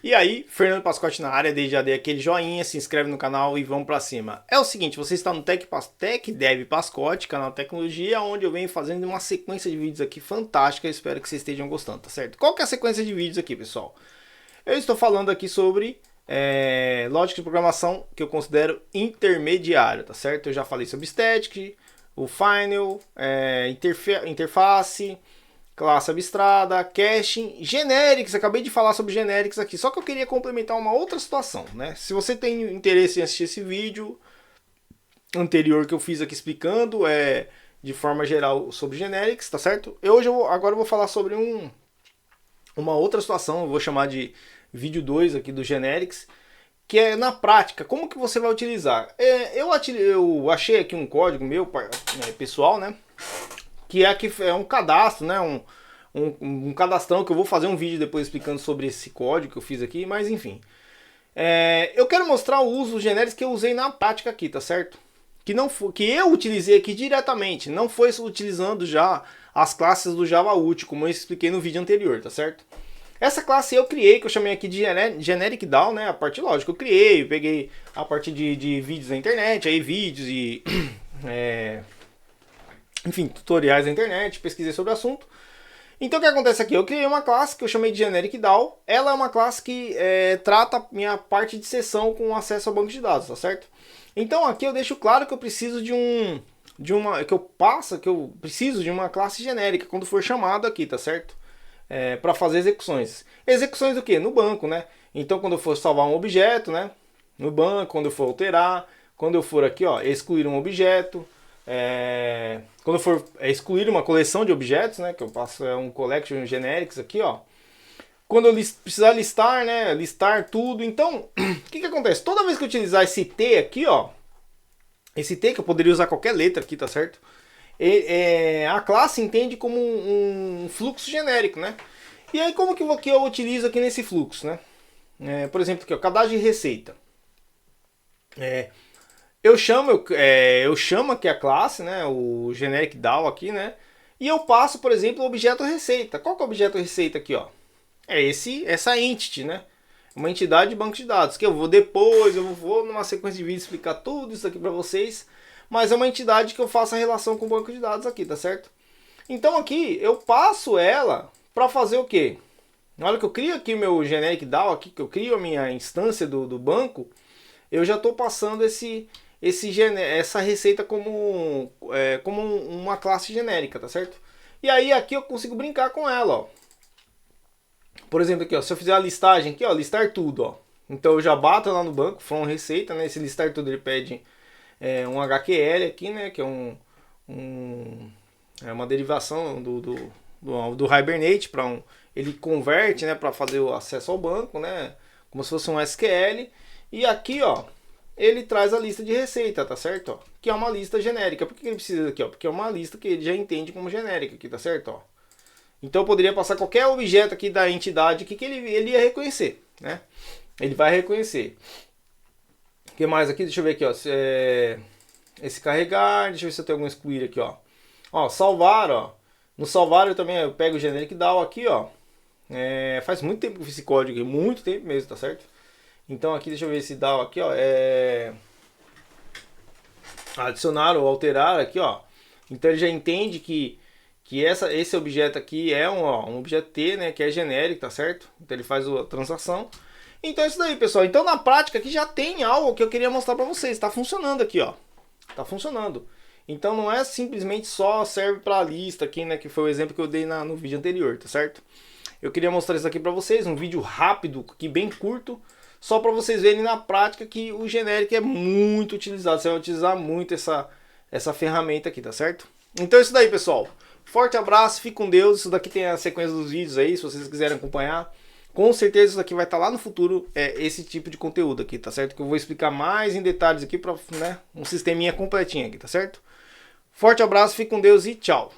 E aí, Fernando Pascotti na área, desde já dei aquele joinha, se inscreve no canal e vamos pra cima. É o seguinte, você está no Tech Dev Pascotti, canal de tecnologia, onde eu venho fazendo uma sequência de vídeos aqui fantástica, espero que vocês estejam gostando, tá certo? Qual que é a sequência de vídeos aqui, pessoal? Eu estou falando aqui sobre lógica de programação que eu considero intermediário, tá certo? Eu já falei sobre static, o final, interface, classe abstrata, caching, generics. Acabei de falar sobre generics aqui, só que eu queria complementar uma outra situação, né? Se você tem interesse em assistir esse vídeo anterior que eu fiz aqui explicando de forma geral sobre generics, tá certo? Agora eu vou falar sobre uma outra situação, eu vou chamar de vídeo 2 aqui do generics, que é na prática, como que você vai utilizar. Eu achei aqui um código meu pessoal, né? Que é um cadastro, né? Um cadastrão que eu vou fazer um vídeo depois explicando sobre esse código que eu fiz aqui, mas enfim. Eu quero mostrar o uso dos genéricos que eu usei na prática aqui, tá certo? Que eu utilizei aqui diretamente, não foi utilizando já as classes do Java Util, como eu expliquei no vídeo anterior, tá certo? Essa classe eu criei, que eu chamei aqui de Generic DAO, né? A parte lógica eu criei, eu peguei a partir de vídeos na internet, aí vídeos e enfim, tutoriais na internet, pesquisei sobre o assunto. Então o que acontece aqui? Eu criei uma classe que eu chamei de Generic DAO. Ela é uma classe que trata minha parte de sessão com acesso ao banco de dados, tá certo? Então aqui eu deixo claro que eu preciso que eu preciso de uma classe genérica quando for chamado aqui, tá certo? Para fazer execuções. Execuções do que? No banco, né? Então quando eu for salvar um objeto, né? No banco, quando eu for alterar, quando eu for aqui, ó, excluir um objeto, quando eu for excluir uma coleção de objetos, né? Que eu passo um collection generics aqui, ó. Quando eu precisar listar, né? Listar tudo. Então, o que acontece? Toda vez que eu utilizar esse T aqui, ó, esse T que eu poderia usar qualquer letra aqui, tá certo? A classe entende como um fluxo genérico, né? E aí como que eu utilizo aqui nesse fluxo, né? Por exemplo, aqui, ó, cadastro de receita. Eu chamo aqui a classe, né? O generic DAO aqui, né? E eu passo, por exemplo, o objeto receita. Qual que é o objeto receita aqui, ó? Essa entity, né? Uma entidade de banco de dados, que eu vou numa sequência de vídeos explicar tudo isso aqui para vocês, mas é uma entidade que eu faço a relação com o banco de dados aqui, tá certo? Então aqui eu passo ela para fazer o quê? Na hora que eu crio aqui o meu generic DAO, aqui, que eu crio a minha instância do banco, eu já estou passando essa receita como uma classe genérica, tá certo? E aí aqui eu consigo brincar com ela, ó. Por exemplo, aqui, ó, se eu fizer a listagem aqui, ó, listar tudo, ó. Então eu já bato lá no banco, from receita, né? Esse listar tudo ele pede um HQL aqui, né? Que é uma derivação do Hibernate para ele converte, né? Para fazer o acesso ao banco, né? Como se fosse um SQL. E aqui, ó, ele traz a lista de receita, tá certo? Ó, que é uma lista genérica. Por que ele precisa aqui, ó? Porque é uma lista que ele já entende como genérica aqui, tá certo? Ó. Então eu poderia passar qualquer objeto aqui da entidade aqui que ele ia reconhecer, né? Ele vai reconhecer. O que mais aqui? Deixa eu ver aqui, ó. Esse carregar, deixa eu ver se eu tenho algum excluir aqui, ó. Ó, salvar, ó. No salvar eu também pego o generic DAO aqui, ó. Faz muito tempo que eu fiz esse código aqui, muito tempo mesmo, tá certo? Então aqui, deixa eu ver esse DAO aqui, ó. Adicionar ou alterar aqui, ó. Então ele já entende que esse objeto aqui é um objeto T, né, que é genérico, tá certo? Então ele faz a transação. Então é isso daí, pessoal. Então na prática aqui já tem algo que eu queria mostrar para vocês. Está funcionando aqui, ó. Tá funcionando. Então não é simplesmente só serve para a lista aqui, né, que foi o exemplo que eu dei no vídeo anterior, tá certo? Eu queria mostrar isso aqui para vocês, um vídeo rápido, aqui bem curto, só para vocês verem na prática que o genérico é muito utilizado. Você vai utilizar muito essa ferramenta aqui, tá certo? Então é isso daí, pessoal. Forte abraço, fique com Deus. Isso daqui tem a sequência dos vídeos aí, se vocês quiserem acompanhar. Com certeza isso daqui vai estar lá no futuro, esse tipo de conteúdo aqui, tá certo? Que eu vou explicar mais em detalhes aqui para, né, um sisteminha completinho aqui, tá certo? Forte abraço, fique com Deus e tchau.